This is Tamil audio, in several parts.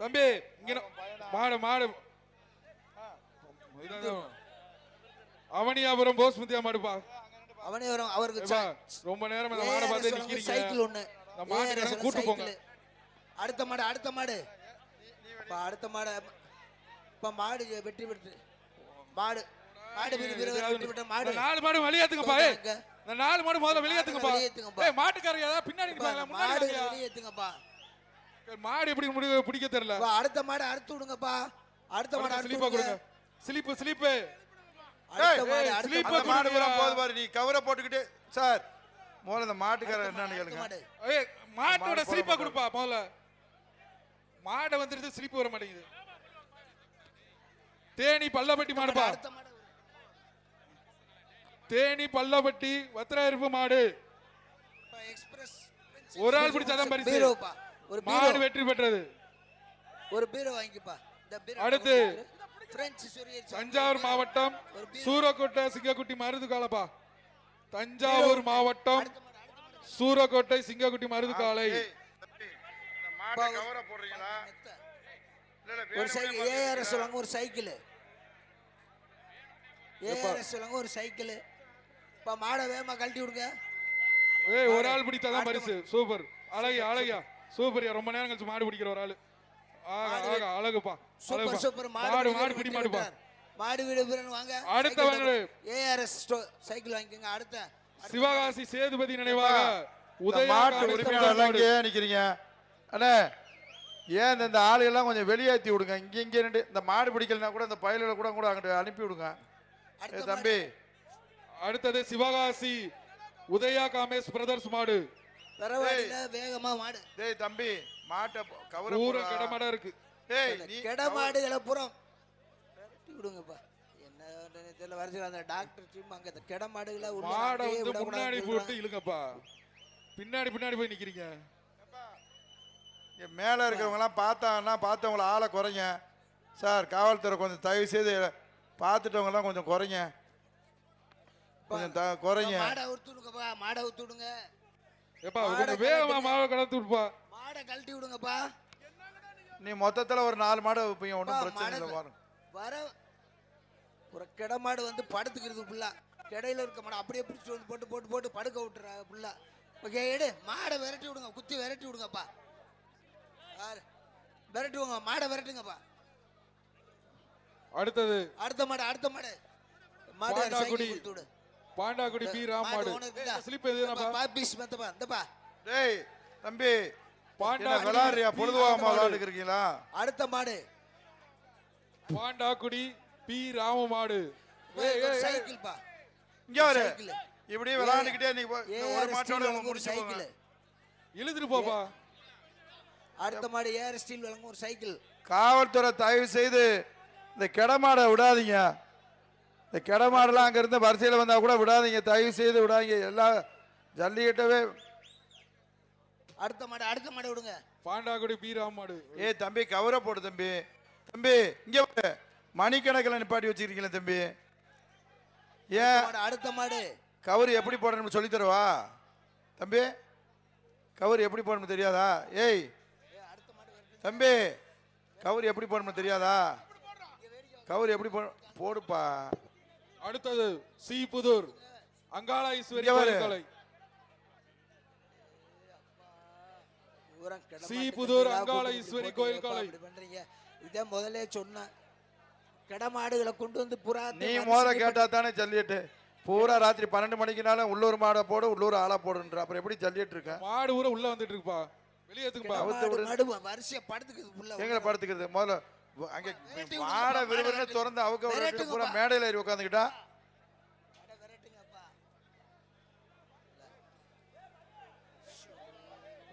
தம்பி இங்க மாடு மாடு அவனியாபுரம் போஸ்மதியா மாடுப்பா. அவனியாபுரம் அவருக்கு ரொம்ப நேரம் அந்த மாடை பார்த்து நிக்கிறீங்க. சைக்கிள் ஒண்ணு அந்த மாடு கூட்டு போங்க. அடுத்த மாடு அடுத்த மாடு அடுத்த மாடு இப்ப மாடு வெற்றி பெற்று மாடு மாடு வெற்றி பெற்ற மாடு 4 மாடு வெளியேத்துங்கப்பா. இந்த 4 மாடு முதல்ல வெளியேத்துங்கப்பா. ஏய் மாட்டுக்காரங்க ஏதாவது பின்னாடி நிப்பாங்களா? மாடு வெளியேத்துங்கப்பா. மாடு எப்படி பிடிக்க தெரியல. அடுத்த மாடு அறுத்து விடுங்கப்பா. அடுத்த மாடு ஸ்லிப்பா கொடுங்க. ஸ்லிப் ஸ்லிப் அடுத்த மாடு வர போது பாரு. நீ கவரை போட்டுக்கிட்டு சார் முதல்ல இந்த மாட்டுக்காரர் என்னன்னு கேளுங்க. ஏய் மாட்டோட ஸ்லிப்பா கொடுப்பா முதல்ல. மாடை வந்துருது ஸ்லிப் வர மாட்டேங்குது. தேனி பல்லப்பட்டி மாடுப்பா. தேனி பல்லப்பட்டி வத்திராயிருப்பு மாடு. ஒரு ஆள் பிடிச்சாதான் பரிசு. மாடு வெற்றி பெற்றது. ஒரு பீரோ வாங்கிப்பா. அடுத்து தஞ்சாவூர் மாவட்டம் சூரக்கோட்டை சிங்கக்குட்டி மருது காலப்பா. தஞ்சாவூர் மாவட்டம் சூரக்கோட்டை சிங்கக்குட்டி மருது காலை. ஒரு சைக்கிள் ஏஆர்எஸ் வாங்க. ஒரு சைக்கிள் ஏஆர்எஸ் வாங்க. ஒரு சைக்கிள் இப்ப மாடை வேகமா கழட்டி விடுங்க. ஏய் ஒரு ஆள் பிடித்தாதான் பரிசு. சூப்பர் அழகியா அழகியா சூப்பர்யா. ரொம்ப நேரம் கழிச்சு மாடு பிடிக்கிற ஒரு ஆளு. ஆக அழகுப்பா. Super super. மாடு மாடு பிடி மாடுப்பா. மாடு வீடு வீரன் வாங்க. அடுத்த வந்து ஏஆர்எஸ் சைக்கிள் வாங்கிக்கங்க. அடுத்த சிவகாசி சேதுபதி நினைவாக மாட்டு உரிமையாளர் இங்கே நிக்கிறீங்க அண்ணே. ஏன் இந்த ஆளுகள்லாம் கொஞ்சம் வெளியேற்றி விடுங்க. இங்க இந்த மாடு பிடிக்கலனா கூட இந்த பயல்களை கூட கூட அங்கிட்டு அனுப்பி விடுங்க தம்பி. அடுத்தது சிவகாசி உதயா காமேஷ் பிரதர்ஸ் மாடு. வேகமா மாடு. டேய் தம்பி மாட்டை கவர பூரா கடமாடா இருக்கு. டேய் நீ கடமாடுகளை புறம் விரட்டி விடுங்கப்பா. என்ன தெரியல வரிசையில் அந்த டாக்டர் டீம் அங்க அந்த கடமாடுகளை மாடை வந்து முன்னாடி போட்டு இழுங்கப்பா. பின்னாடி பின்னாடி போய் நிக்கிறீங்க. மேல இருக்கிறவங்க எல்லாம் பார்த்தாங்கன்னா பார்த்தவங்கள ஆளை குறைங்க சார். காவல்துறை கொஞ்சம் தயவு செய்து பார்த்துட்டவங்க எல்லாம் கொஞ்சம் குறைங்க. கொஞ்சம் குறைங்க. மாடை அவுத்து விடுங்கப்பா. மாடை அவுத்து விடுங்க. ஏப்பா வேகமா மாடை கடத்து விடுப்பா. மாடை கழட்டி விடுங்கப்பா. நீ மொத்தத்துல ஒரு 4 மாடு வைப்பீங்க. ஒன்றும் பிரச்சனை இல்லை. பாருங்க வர ஒரு கிட மாடு வந்து படுத்துக்கிறது புல்லா. கிடையில இருக்க மாடு அப்படியே பிடிச்சி வந்து போட்டு போட்டு போட்டு படுக்க விட்டுறாங்க புல்லா. ஓகே எடு மாடை விரட்டி விடுங்க. குத்தி விரட்டி விடுங்கப்பா. விரட்டி விடுங்க. மாடை விரட்டுங்கப்பா. அடுத்தது அடுத்த மாடு அடுத்த மாடு பாண்டாக்குடி பாண்டாக்குடி பி ராம் மாடு. ஸ்லிப் எதுனாப்பா? பாபிஸ் மத்தப்பா இந்தப்பா. டேய் தம்பி பாண்டா விளையாடுறியா? பொழுதுவாமா விளையாடுறீங்களா? அடுத்த மாடு பாண்டாக்குடி பி ராம மாடு. சைக்கிள் பா. இங்க வர இப்படி விளையாண்டுக்கிட்டே நீ ஒரு மாட்டோட சைக்கிள் இழுத்துட்டு போப்பா. அடுத்த மாடு ஏர் ஸ்டீல் வழங்கும் ஒரு சைக்கிள். காவல்துறை தயவு செய்து இந்த கிடமாடை விடாதீங்க. இந்த கிடமாடெல்லாம் அங்க இருந்து வரிசையில் வந்தா கூட விடாதீங்க. தயவு செய்து விடாதீங்க. எல்லா ஜல்லிக்கட்டவே அடுத்த மாடு விடுங்க. பாண்டாக்குடி பி ராம் மாடு. ஏய் தம்பி கவரை போடு தம்பி. தம்பி இங்க மணிக்கணக்கில் நிப்பாட்டி வச்சிருக்கீங்களே தம்பி. ஏன் அடுத்த மாடு கவர் எப்படி போடணும்னு சொல்லி தருவா தம்பி? கவர் எப்படி போடணும்னு தெரியாதா? ஏய் தம்பி கவர் எப்படி போடணும்னு தெரியாதா? கவர் எப்படி போடுப்பா. அடுத்தது சி புதூர் அங்காள ஈஸ்வரி கோயில். சி புதூர் அங்காள ஈஸ்வரி கோயில் காலை. இதை முதல்ல சொன்ன கடமாடுகளை கொண்டு வந்து புறா. நீ முதல்ல கேட்டா தானே ஜல்லிட்டு. பூரா ராத்திரி 12 மணிக்குனால உள்ளூர் மாடை போடு உள்ளூர் ஆளா போடுன்ற. அப்புறம் எப்படி ஜல்லிட்டு இருக்க? மாடு ஊர உள்ள வந்துட்டு இருக்குப்பா. வெளியே ஏத்துக்குப்பா. வரிசையா படுத்துக்குது புள்ள. எங்களை படுத்துக்கிறது முதல்ல அங்க மாடை விறுவிறுன்னு திறந்து அவங்க பூரா மேடையில ஏறி உட்காந்துக்கிட்டா.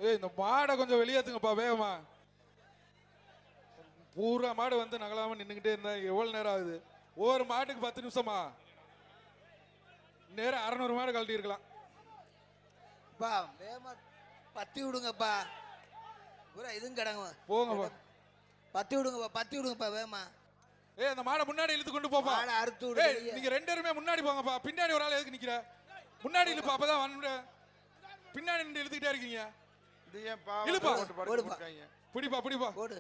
ஏய் இந்த மாடை கொஞ்சம் வெளியேத்துங்கப்பா வேகமா. பூரா மாடு வந்து நகலாம நின்னுகிட்டே இருந்தா எவ்வளவு நேரம் ஆகுது? ஒவ்வொரு மாட்டுக்கு 10 நிமிஷமா? நேரம் 600 மாடு கழட்டி இருக்கலாம். வேகமா பத்தி விடுங்கப்பா. பூரா இதுவும் கிடங்க போங்கப்பா. பத்தி விடுங்கப்பா வேகமா. ஏய் அந்த மாடை முன்னாடி இழுத்து கொண்டு போப்பா. மாடை அறுத்து விடு. நீங்க 2 பேருமே முன்னாடி போங்கப்பா. பின்னாடி ஒரு ஆள் எதுக்கு நிக்கிற? முன்னாடி இழுப்பா. அப்பதான் வந்து பின்னாடி நின்று இழுத்துக்கிட்டே இருக்கீங்க. இது ஏன் பாவம் இழுப்பா. போட்டு படுக்க. பிடிப்பா பிடிப்பா. போடு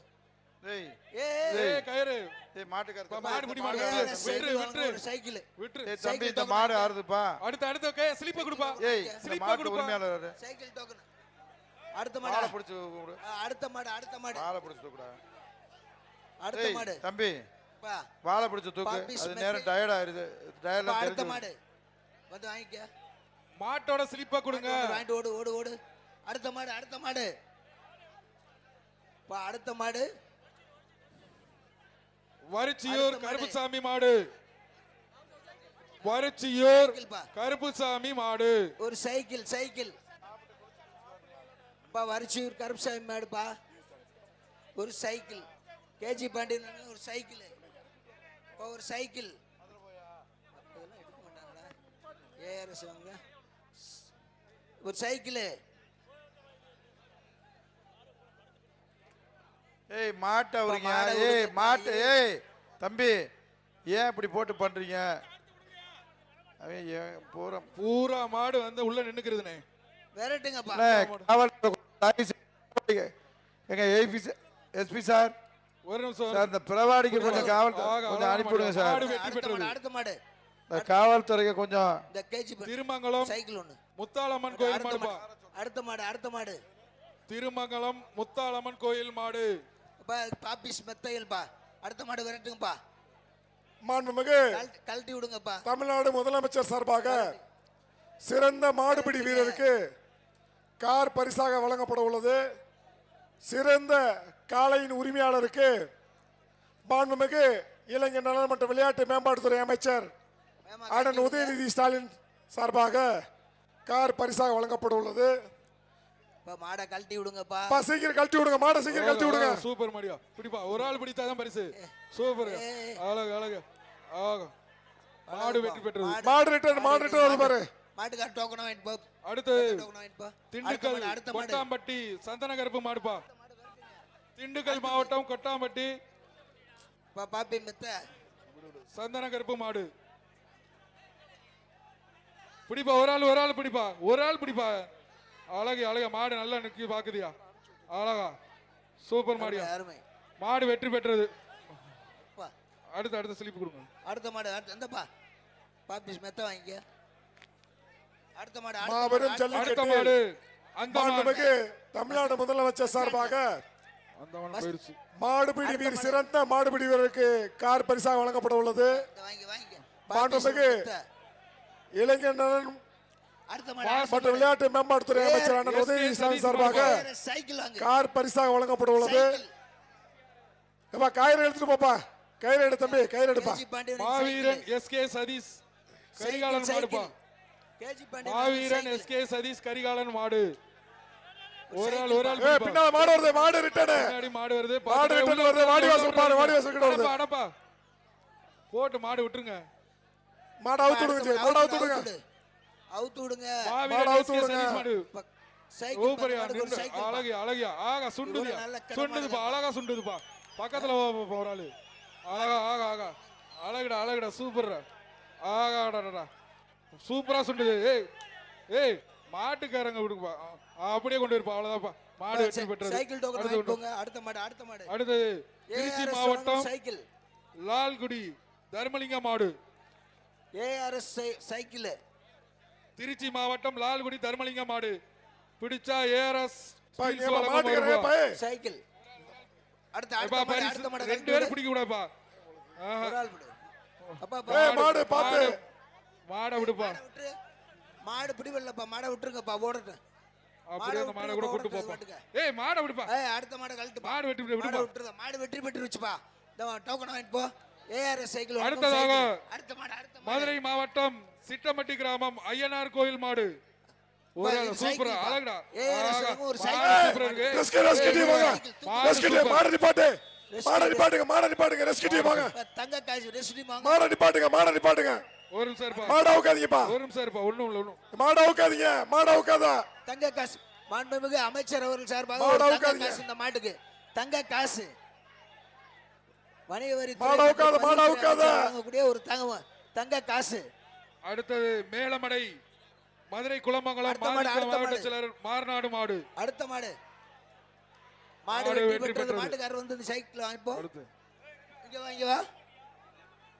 டேய் ஏய் கயிறு டேய் மாட்டுக்கார மாடு பிடி மாடு ARS விட்டு சைக்கிள் விட்டு ஒரு சைக்கிள் விட்டு டேய் தம்பி இந்த மாடு ஆறுதுப்பா. அடுத்த கை ஸ்லிப்ப கொடுப்பா ஏய் இந்த ஸ்லிப்ப மாட்டு கொடுப்பா உரிமையாளர் சைக்கிள் டோக்கன் அடுத்த மாலை மாடு பிடிச்சு கூப்பிடு. அடுத்த மாடு வாழை பிடிச்சு தூக்குடா. அடுத்த டேய் மாடு தம்பி பா வாழை பிடிச்சு தூக்கு. பாப்பி அது ஸ்மெத்து. நேரம் டயர்ட் ஆயிருது. டயர்ல அடுத்த தெரிஞ்சு மாடு வந்து வாங்கிக்க மாட்டோட ஸ்லிப்ப கொடுங்க வாங்கிட்டு ஓடு ஓடு ஓடு அடுத்த மாடு பா அடுத்த மாடு வரிச்சியூர் அடுத்த மாடு. கருப்புசாமி மாடு வரிச்சியூர் சைக்கிள்பா. கருப்புசாமி மாடு ஒரு சைக்கிள் பா வரிச்சியூர் கருப்புசாமி மாடுப்பா ஒரு சைக்கிள் கேஜி பாண்டியன் ஒரு சைக்கிள் பா ஒரு சைக்கிள் அதெல்லாம் எடுக்க மாட்டாங்களா ஏஆர்எஸ் வாங்க ஒரு சைக்கிள் ஏய் மாட்டை அவருங்க. மாடை ஏய் விடுங்க, மாட்டு தாயே. ஏய் தம்பி ஏன் இப்படி போட்டு பண்றீங்க? அவன் ஏன் பூரா பூரா மாடு வந்து உள்ள நின்னுக்குறதுனே விரட்டுங்கப்பா காவல் எங்க எஸ்பி சார் ஒரு நிமிஷம் சார் இந்த பிரவாடிக்கு கொஞ்சம் காவல் ஆக, கொஞ்சம் அனுப்பிவிடுங்க சார். மாடு வெற்றி பெற்றது அடுத்த மாடு இந்த காவல்துறைக்கு கொஞ்சம் இந்த கேஜி திருமங்கலம் சைக்கிள் ஒண்ணு முத்தாளம்மன் கோயில் மாடுப்பா அடுத்த மாடு திருமங்கலம் முத்தாளம்மன் கோயில் மாடு அப்பா பாப்பிஸ் மெத்தையல்பா அடுத்த மாடு விரட்டுங்கப்பா மாண்புமிகு கழட்டி விடுங்கப்பா தமிழ்நாடு முதலமைச்சர் சார்பாக சிறந்த மாடுபிடி வீரருக்கு கார் பரிசாக வழங்கப்பட உள்ளது. சிறந்த காளையின் உரிமையாளருக்கு மாண்புமிகு இளைஞர் நலன் மற்றும் விளையாட்டு மேம்பாட்டுத்துறை அமைச்சர் அண்ணன் உதயநிதி ஸ்டாலின் சார்பாக கார் பரிசாக வழங்கப்பட உள்ளது. மாடை கழட்டி விடுங்கப்பா சீக்கிரம் கழட்டி விடுங்க, மாடை சீக்கிரம் கழட்டி விடுங்க. சூப்பர் மாடியா பிடிப்பா ஒரு ஆள் பிடித்தாதான் பரிசு சூப்பர் அழகு அழகு ஆக மாடு வெற்றி பெற்றது மாடு ரிட்டர்ன் வருது பாரு. மாட்டுக்கார டோக்கன் வாங்கிட்டு போ அடுத்து டோக்கன் வாங்கிட்டு போ திண்டுக்கல் அடுத்த மாடு கொட்டாம்பட்டி சந்தன கருப்பு மாடுப்பா திண்டுக்கல் மாவட்டம் கொட்டாம்பட்டி பாப்பி மெத்த சந்தன கருப்பு மாடு பிடிப்பா ஒரு ஆள் பிடிப்பா அழகு அழகா மாடு நல்லா நிக்கி பாக்குதியா அழகா சூப்பர் மாடியா அருமை மாடு வெற்றி பெற்றது பா. அடுத்த ஸ்லிப் கொடுங்க அடுத்த மாடு எந்தப்பா பாப்பிஸ் மெத்த வாங்கிக்க அடுத்த மாடு மாபெரும் அடுத்த ஜல்லிக்கட்டு மாடு அந்த மாண்புமிகு தமிழ்நாடு முதலமைச்சர் சார்பாக போயிருச்சு மாடுபிடி வீரர் சிறந்த மாடுபிடி வீரருக்கு கார் பரிசாக வழங்கப்பட உள்ளது. வாங்கிக்க மாண்புமிகு இளைஞர் நலன் அடுத்த மாடு மற்றும் விளையாட்டு மேம்பாட்டுத்துறை அமைச்சர் அண்ணன் உதயநிதி ஸ்டாலின் சார்பாக சைக்கிள் வாங்க கார் பரிசாக வழங்கப்பட உள்ளது. ஏப்பா கயிறு எடுத்துட்டு போப்பா, கயிறு எடு தம்பி, கயிறு எடுப்பா. கேஜி பாண்டியன் மாவீரன் எஸ்கே சதீஷ் கரிகாலன் மாடுப்பா கேஜி மாவீரன் எஸ்கே சதீஷ் கரிகாலன் மாடு ஒரு ஆள் ஏய் பின்னால மாடு வருது, மாடு ரிட்டர்ன், பின்னாடி மாடு வருது மாடு ரிட்டர்ன் வருது. வாடி வாசல் பாரு, வாடி வாசல் கிட்ட வருது. அடப்பா போட்டு மாடு விட்டுருங்க மாடு அவுத்து விடுங்க, மாடு அவுத்து விடுங்க. அவுத்து விடுங்க மாவீரன் மாடு எஸ்கே விடுங்க. சதீஷ் மாடு சைக்கிள் சூப்பர்யா மாட்டுக்கு ஒரு சைக்கிள் அழகு அழகியா ஆகா சுண்டுதியா நல்ல கிடமா சுண்டுதுப்பா அழகா சுண்டுதுப்பா பக்கத்துல ஒரு ஆளு ஆகா ஆகா ஆகா அழகுடா சூப்பர்ரா ஆகாடா சூப்பரா சுண்டுது ஏய் மாட்டுக்காரங்க விடுப்பா அப்படியே கொண்டு இருப்பா அவ்வளவுதான்ப்பா மாடு வெற்றி பெற்றது சைக்கிள் டோக்கன் அடுத்து வாங்கிக்கோங்க அடுத்த மாடு அடுத்தது திருச்சி ARS மாவட்டம் சைக்கிள் லால்குடி தர்மலிங்க மாடு ஏஆர்எஸ் சைக்கிள் திருச்சி மாவட்டம் லால்குடி தர்மலிங்க மாடு பிடிச்சா ஏஆர்எஸ் ஏப்பா மாட்டுக்காரங்க ஏப்பா, ஏய். சைக்கிள் அடுத்த மாடு ரெண்டு பேரும் பிடிக்க கூடாதுப்பா ஒரு ஆள் விடு அப்பா ஏய் மாடு பாத்து. மாடை விடுப்பா விட்டுரு மாடு பிடிவில்லப்பா மாடை விட்டுருங்கப்பா ஓடட்டும் அப்படியே அந்த மாடை கூட கூட்டு போப்பா ஏய் மாடை விடுப்பா அடுத்த மாடை கழட்டு மாடு வெட்டி விடுப்பா விட்டுருங்க மாடு வெற்றி பெற்றுருச்சுப்பா டோக்கன் வாங்கிட்டு போ ஏஆர்எஸ் சைக்கிள் அடுத்ததாக அடுத்த மாடு மதுரை மாவட்டம் சிட்டம்பட்டி கிராமம் ஐயனார் கோயில் மாடு ஒரு இது சூப்பர் சைக்கிள் பா. அழகுடா ARS ஆகா, ஒரு மாடு சைக்கிள். சூப்பரா இருக்கு. ரெஸ்கியூ வாங்க, மாடு ரெஸ்கியூ சூப்பர். மாடு நிப்பாட்டு, மாடு நிப்பாட்டுங்க, ரெஸ்கியூ வாங்க, தங்க காசு ரெசிடி வாங்க மாடு நிப்பாட்டுங்க. ஒரு நிமிஷம் இருப்பா மாடு அவுக்காதீங்கப்பா, ஒரு நிமிஷம் இருப்பா ஒண்ணும் மாடு அவுக்காதீங்க, மாடு அவுக்காதா. தங்க காசு மாண்புமிகு அமைச்சர் அவர்கள் சார்பாக மாடு ஒரு தங்க அவுக்காதீங்க. காசு இந்த மாட்டுக்கு தங்க காசு வணிக வரி மாடு அவுக்காத. கூடிய ஒரு தங்க காசு அடுத்தது மேலமடை மதுரை குளமங்கலம் அடுத்த மாடு, மாவட்ட அடுத்த மாவட்ட மாடு. செயலர் மார்நாடு மாடு அடுத்த மாடு மாடு மாடு வெற்றி வெற்றி பெற்றது. பெற்றது. மாட்டுக்காரர் வந்து இந்த சைக்கிள் வாங்கிப்போ. அடுத்து இங்க வா, இங்க வா.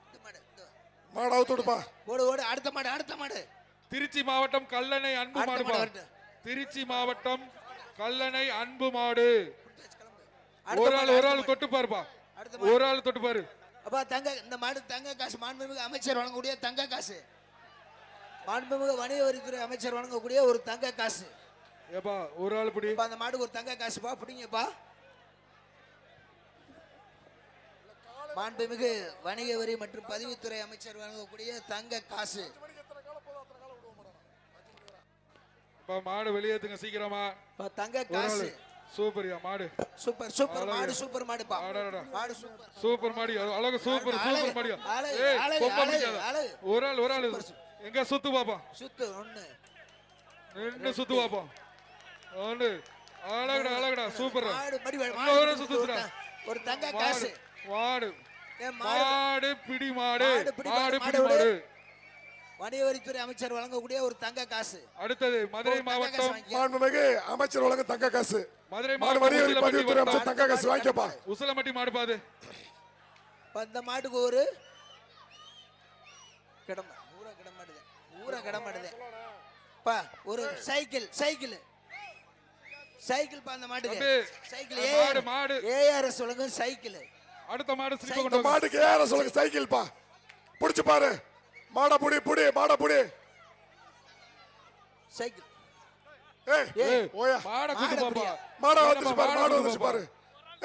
இந்த மாடு, இந்த வா. மாடு அவுத்து விடுப்பா. ஓடு ஓடு, அடுத்த மாடு, அடுத்த மாடு. திருச்சி மாவட்டம் கல்லணை அன்பு அடுத்த மாடுப்பா. மாடு வரட்டும். திருச்சி மாவட்டம் கல்லணை அன்பு மாடு. அடுத்த ஒரு மாடு, ஆள் அடுத்த மாடு. தொட்டு பாருப்பா. அடுத்த மாடு. ஒரு ஆள் தொட்டு பாரு. அப்பா தங்க, இந்த மாடு தங்க காசு மாண்புமிகு அமைச்சர் வழங்கக்கூடிய தங்க காசு. மாண்புமிகு வணிக வரித்துறை அமைச்சர் வழங்கக்கூடிய ஒரு தங்க காசு. ஏப்பா ஒரு ஆள் பிடி. அப்பா, அந்த மாடுக்கு ஒரு தங்க காசுப்பா, பிடிங்கப்பா. மாண்புமிகு வணிக வரி மற்றும் பதிவுத்துறை அமைச்சர் வழங்கக்கூடிய தங்க காசு. அப்பா மாடு வெளியேத்துங்க சீக்கிரமா. அப்பா, தங்க ஒரு ஆளு. காசு. சூப்பர்யா மாடு. சூப்பர் சூப்பர் மாடு, சூப்பர் மாடுப்பா. அடடடா. மாடு சூப்பர். சூப்பர் மாடி அழகு சூப்பர் அழகு, சூப்பர் மாடியா. அழகு, ஏய் அழகு, கொம்ப அழகு, பிடிக்காத. அழகு. ஒரு ஆள் எங்க சுத்து பாப்பா. சுத்து ஒண்ணு. ரெண்டு சுத்து பாப்பா. ஒன்று அழகுடா சூப்பர். மாடு மடி ஒரு மாடு சுத்துறா. ஒரு தங்க மாடு காசு. மாடு ஏ, மாடு மாடு பிடி மாடு மாடு பிடி மாடு மாடு, பிடி மாடு மாடு. வணிக வரித்துறை அமைச்சர் வழங்கக்கூடிய ஒரு தங்க காசு. அடுத்தது மதுரை ஒரு தங்க காசு மாவட்டம் வாங்கிக்க. மாண்புமிகு அமைச்சர் வழங்க தங்க காசு. மதுரை மாடு மாவட்டம் வரி உசிலம்பட்டி பதிவுத்துறை வட்டம். அமைச்சர் தங்க காசு வாங்கிக்கப்பா. உசிலம்பட்டி மாடு பாது. இப்ப இந்த மாட்டுக்கு ஒரு கிடமா ஊரா கிடமாடுது. பா ஒரு சைக்கிள் சைக்கிள் சைக்கிள் பா, அந்த மாட்டுக்கு தம்பி, சைக்கிள். மாடு, மாடு. ஏஆர்எஸ் வழங்கும் சைக்கிள். அடுத்த மாடு சிரிப்பு சைக்கிள். இந்த கொண்டு வாங்க. மாட்டுக்கு ஏற சொல்லுங்க சைக்கிள் பா. புடிச்சு பாரு. மாட புடி புடி மாட புடி. சைக்கிள். ஏய் ஏய், ஓயா. மாட கூட்டு மாட பாப்பா. புடியா. மாட என்னப்பா, வந்துச்சு பாரு. மாடு கூட்டு வந்துச்சு பாப்பா. பாரு.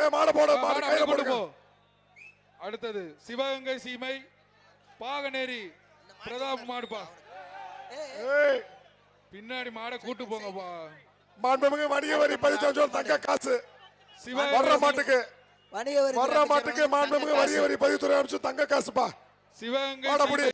ஏய் மாட போடு. மாடு மாட கையில அங்க கொண்டு போடுங்க. போ. அடுத்தது சிவகங்கை சீமை பாகநேரி பிரதாப் மாடுப்பா. ஏய் பின்னாடி மாட கூட்டு போங்கப்பா. மாண்புமிகு வணிக வரி பதிவுத்துறை தங்க காசு. சிவகங்கை வர்ற மாட்டுக்கு வணிக வரி வர்ற மாட்டுக்கு மாண்புமிகு வணிக வரி பதிவுத்துறை அமைச்சர் தங்க காசுப்பா. சிவகங்கை மாட சீமை புடி.